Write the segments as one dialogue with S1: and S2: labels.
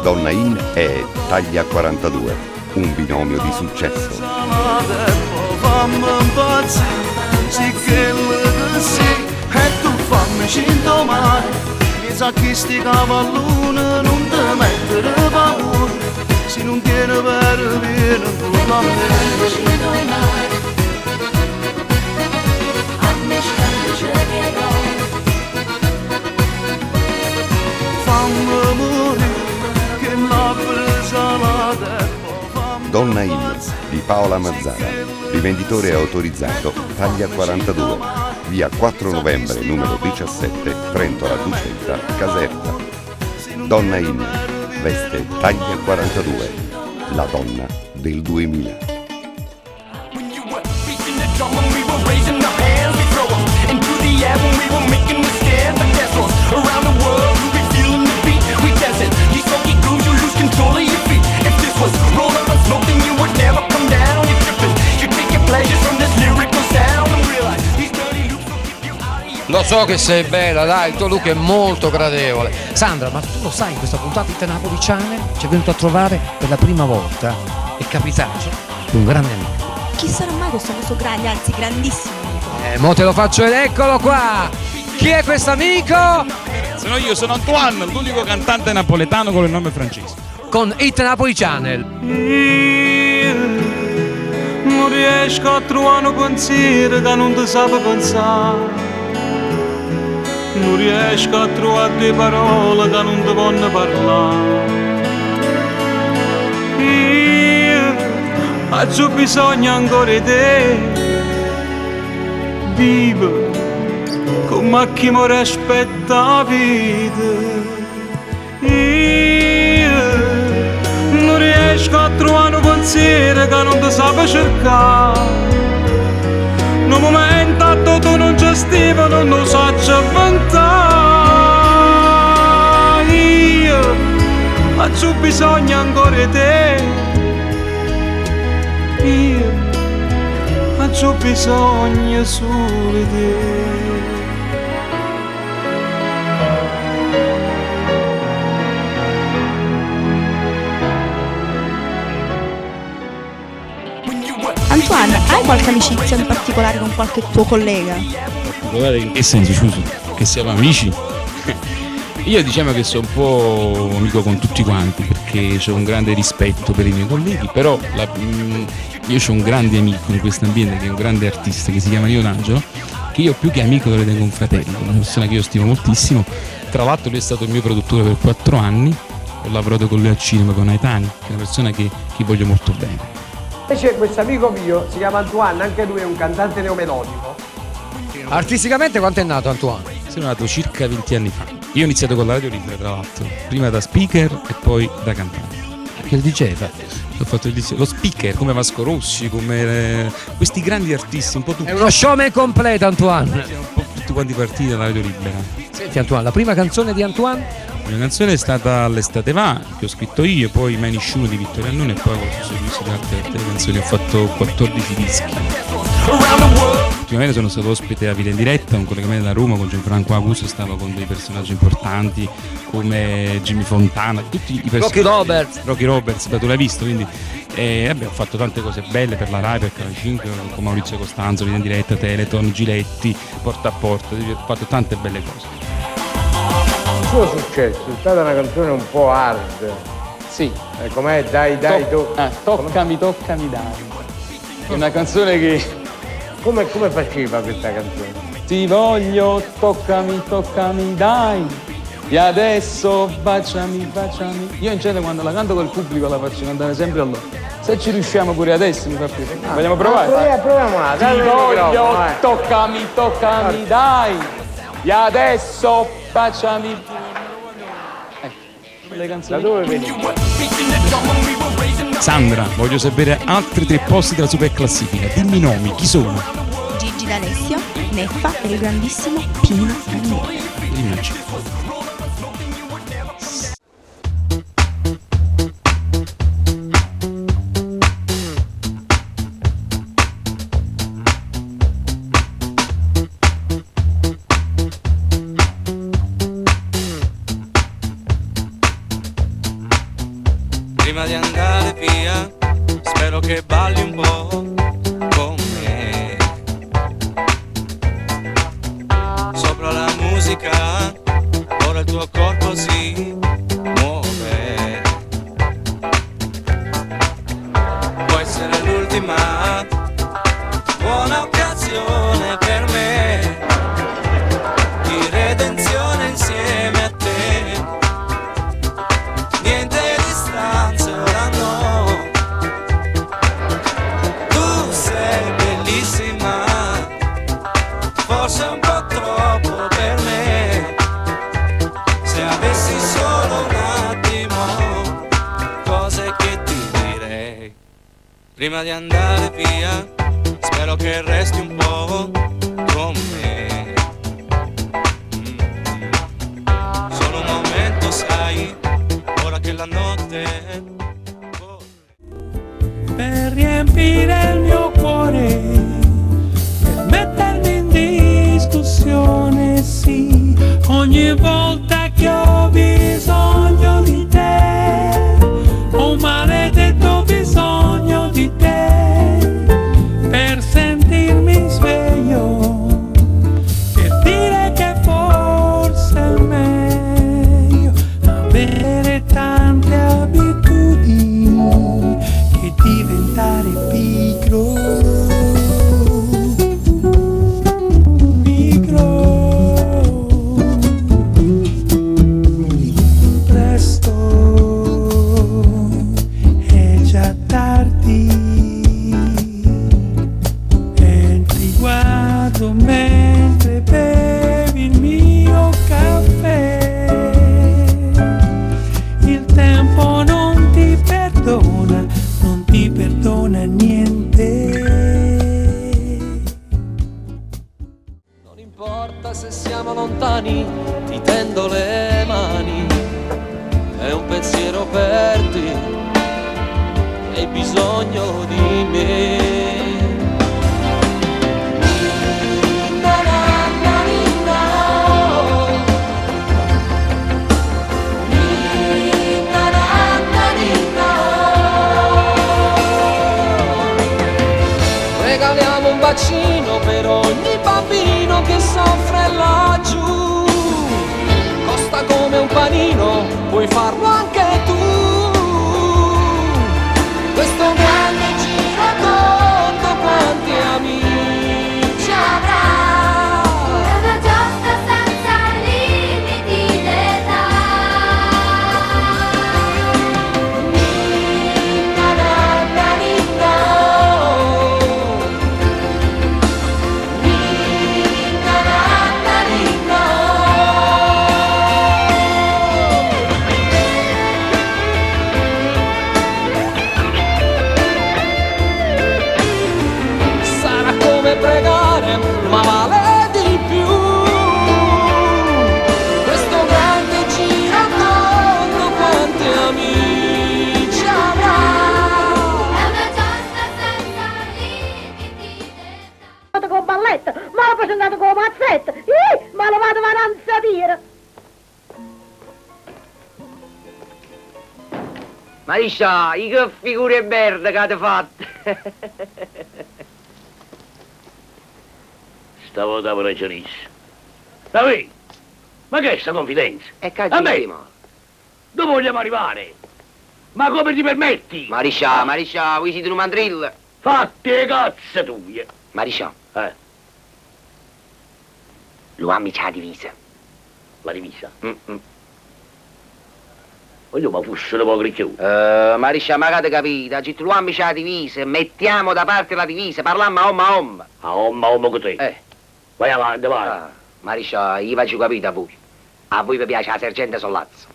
S1: Donna In e Taglia 42, un binomio di successo. Donna In di Paola Mazzara, rivenditore autorizzato Taglia 42, via 4 novembre numero 17, Trento La Ducenta, Caserta. Donna In veste Taglia 42, la donna del 2000.
S2: Lo so che sei bella, dai, il tuo look è molto gradevole. Sandra, ma tu lo sai, in questa puntata di Tenapoli Channel ci è venuto a trovare per la prima volta, è capitato, un grande amico.
S3: Chi sarà mai questo grande, anzi grandissimo amico?
S2: Mo te lo faccio ed eccolo qua! Chi è questo amico?
S4: Sono io, sono Antoine, l'unico cantante napoletano con il nome francese.
S2: Con Hit Napoli Channel.
S5: Non riesco a trovare un pensiero che non ti sape pensare. Non riesco a trovare due parole che non ti voglio parlare. Io ho bisogno ancora di te. Vivo come chi mi aspetta la vita. Io non riesco a trovare un pensiero che non ti sape cercare. In un momento a tu non c'è stiva, non lo so inventare. Io ho bisogno ancora di te. Io ho bisogno solo di te.
S3: Antoine, hai qualche amicizia in particolare con qualche tuo collega?
S4: Guardate, in che senso, scusi? Che siamo amici? Io diciamo che sono un po' amico con tutti quanti perché ho un grande rispetto per i miei colleghi, però io ho un grande amico in questo ambiente che è un grande artista che si chiama Nino D'Angelo, che io più che amico lo ritengo un fratello, una persona che io stimo moltissimo. Tra l'altro lui è stato il mio produttore per 4 anni, ho lavorato con lui al cinema con Aitani, che è una persona che voglio molto bene.
S6: Invece questo amico mio si chiama Antoine, anche lui è un cantante neomelodico.
S2: Artisticamente quanto è nato Antoine?
S4: Sono nato circa 20 anni fa. Io ho iniziato con la radio libera, tra l'altro, prima da speaker e poi da cantante.
S2: Che il DJ fa?
S4: Ho fatto lo speaker come Vasco Rossi, come questi grandi artisti, un po' tutti.
S2: È uno showman completo Antoine.
S4: Siamo un po' tutti quanti partiti dalla radio libera.
S2: Senti Antoine, la prima canzone di Antoine?
S4: La mia canzone è stata L'estate va, che ho scritto io, poi Mai Nisciuno di Vittorio Annone e poi ho seguito altre canzoni, ho fatto 14 dischi. Ultimamente sono stato ospite a Vita in Diretta, un collegamento da Roma con Gianfranco Aguso, stavo con dei personaggi importanti come Jimmy Fontana, tutti i personaggi. Rocky Roberts, tu l'hai visto, quindi ho fatto tante cose belle per la Rai, per Canale 5, con Maurizio Costanzo, Vita in Diretta, Teleton, Giletti, Porta a Porta, ho fatto tante belle cose.
S6: Il suo successo è stata una canzone un po' hard.
S7: Sì.
S6: Com'è? Dai,
S7: Toccami, dai. È una canzone che...
S6: Come faceva questa canzone?
S7: Ti voglio, toccami, dai. E adesso baciami. Io in genere quando la canto col pubblico la faccio cantare sempre a loro. Se ci riusciamo pure adesso mi fa piacere. Vogliamo provare?
S6: Proviamo.
S7: Ti voglio, toccami, dai. E adesso baciami. Le canzoni.
S6: Da dove vedi?
S4: Sandra, voglio sapere altri 3 posti della super classifica. Dimmi i nomi, chi sono?
S3: Gigi D'Alessio, Neffa e il grandissimo Pino Daniele.
S4: Dimmici.
S8: Prima di andare via, spero che balli un po' con me. Sopra la musica, ora il tuo corpo si muove. Può essere l'ultima buona occasione per me di redenzione insieme a te. Niente distanze, ora no. Tu sei bellissima, forse un po' troppo per me. Se avessi solo un attimo, cose che ti direi. Prima di andare via, spero che resti un po' con me. Solo un momento, sai, ora che la notte
S5: Per riempire il mio cuore, per mettermi in discussione, sì, ogni volta che ho bisogno di te, ho un maledetto bisogno di te, per sentirmi sveglio, per dire che forse è meglio avere tante abitudini che diventare pigro. Presto, è già tardi e ti guardo mentre bevi il mio caffè. Il tempo non ti perdona, non ti perdona niente.
S8: non importa se siamo lontani, ti tendo le mani. È un pensiero per te, hai bisogno di me. Na, na, na, na, na, na, na. Regaliamo un bacino per ogni bambino che soffre laggiù. Costa come un panino, puoi farlo anche tu. Questo grande giramondo quanti amici avrà.
S9: È una giostra senza limiti d'età.
S8: Na, na, na, na. Na, na, na, na. Sarà come pregare, ma vale di più. Questo grande giramondo quanti amici avrà.
S9: È una giostra senza limiti d'età.
S10: Con balletto, ma l'ho presentato con mazzetta, ma lo vado avanti a dire.
S6: Mariscia, che figure belle che avete fatto.
S11: Stavo da ragionissimo. Davide, ma che è sta confidenza?
S6: È
S11: Vabbè,
S6: cagissimo.
S11: dove vogliamo arrivare? Ma come ti permetti?
S6: Mariscia, voi siete un mandrillo.
S11: Fatti le cazze tue.
S6: Mariscia, l'uomo c'ha la divisa.
S11: La divisa? Voglio ma fosse un po' gricchiù.
S6: Mariscia, ma avete capito? L'uomo c'ha la divisa, mettiamo da parte la divisa, parliamo a om.
S11: A omma con te. Vai avanti, vai.
S6: Mariscia, io faccio capito a voi. A voi vi piace la sergente Sollazzo.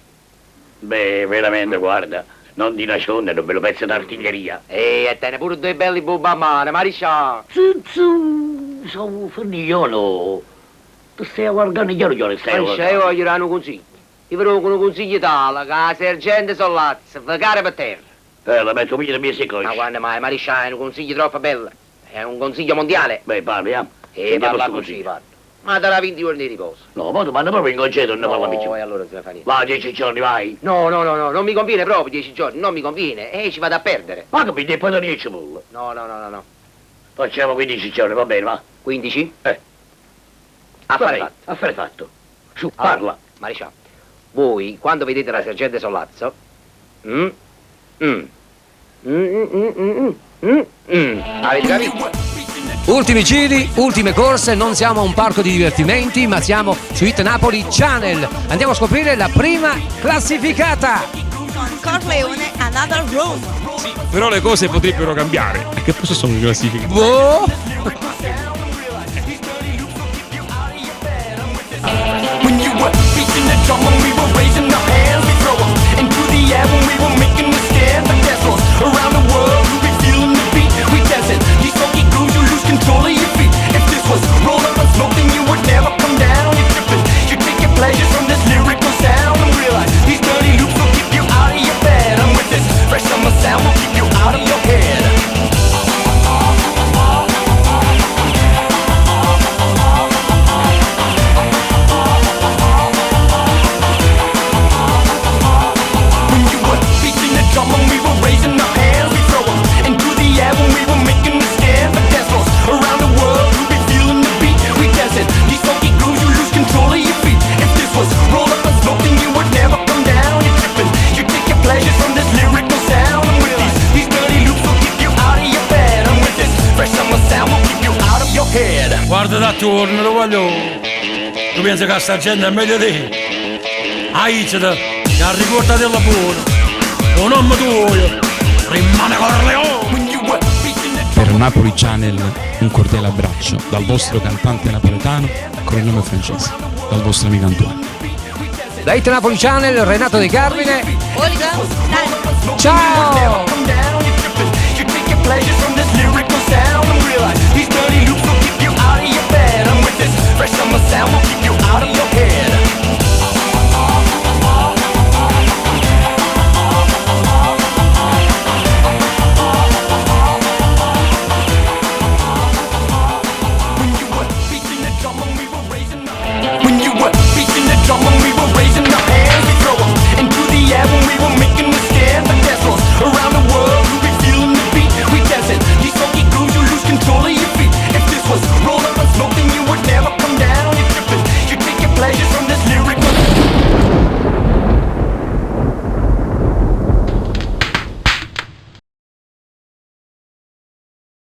S11: Beh, veramente, guarda, non ti nascondere, un bello pezzo d'artiglieria.
S6: E te ne pure due belli bubba a mano, Mariscia.
S11: Zuzzu, sono furnigliolo. Tu stai a guardare io stai a
S6: Mariscia, io voglio dare un consiglio. Io però con un consiglio tale che la sergente Sollazzo fa cara per terra.
S11: La metto via da mia seconda.
S6: Ma quando mai, Mariscia, è un consiglio troppo bello. È un consiglio mondiale.
S11: Beh, parliamo.
S6: Parla così, parla. Ma darà 20 giorni di riposo.
S11: No, ma domani proprio in congedo non ne parla più.
S6: E allora se ne fa niente.
S11: Va, 10 giorni, vai.
S6: No, non mi conviene proprio 10 giorni, non mi conviene. Ci vado a perdere.
S11: Ma che mi dai poi da 10 pull.
S6: No.
S11: Facciamo 15 giorni, va bene, va?
S6: 15?
S11: Affare
S6: Affare
S11: fatto. Affare fatto. Su,
S6: Allora,
S11: parla.
S6: Maresciallo, voi quando vedete la sergente Sollazzo, avete capito?
S2: Ultimi giri, ultime corse, non siamo a un parco di divertimenti, ma siamo su Hit Napoli Channel. Andiamo a scoprire la prima classificata.
S3: Con Corleone, Another Room.
S4: Sì, però le cose potrebbero cambiare. A che posto sono le classifiche?
S2: Boh.
S8: When you were beating the drum and we were raising our hands, we throw them into the air when we were making the stand. But that's us around the world who be feeling the beat. We dancing, these funky grooves, you lose control of your feet. If this was roll up and smoke, then you would never come down. You're tripping, you're taking pleasure from this lyrical sound. And realize these dirty loops will keep you out of your bed. And with this fresh summer sound, will keep you out of your head. And we were raising our hands, we throw them into the air when we were making the stand. But dance floors around the world who be feeling the beat. We dancing, these funky grooves, you lose control of your feet. If this was roll up and smoke, then you would never come down. You're tripping, you take your pleasure from this lyrical sound. And with these dirty loops will keep you out of your bed. And with this fresh summer sound will keep you out of your head.
S12: Guarda da attorno, lo voglio. Tu pensi che sta gente è meglio di te? Aizzata, che ha ricorda del lavoro. Un uomo tuo, rimane Corleone.
S4: Per Napoli Channel un cordiale abbraccio dal vostro cantante napoletano con il nome francese, dal vostro amico Antoine.
S2: Da Hit Napoli Channel, Renato De Carmine.
S3: Oliver, dai.
S2: Ciao!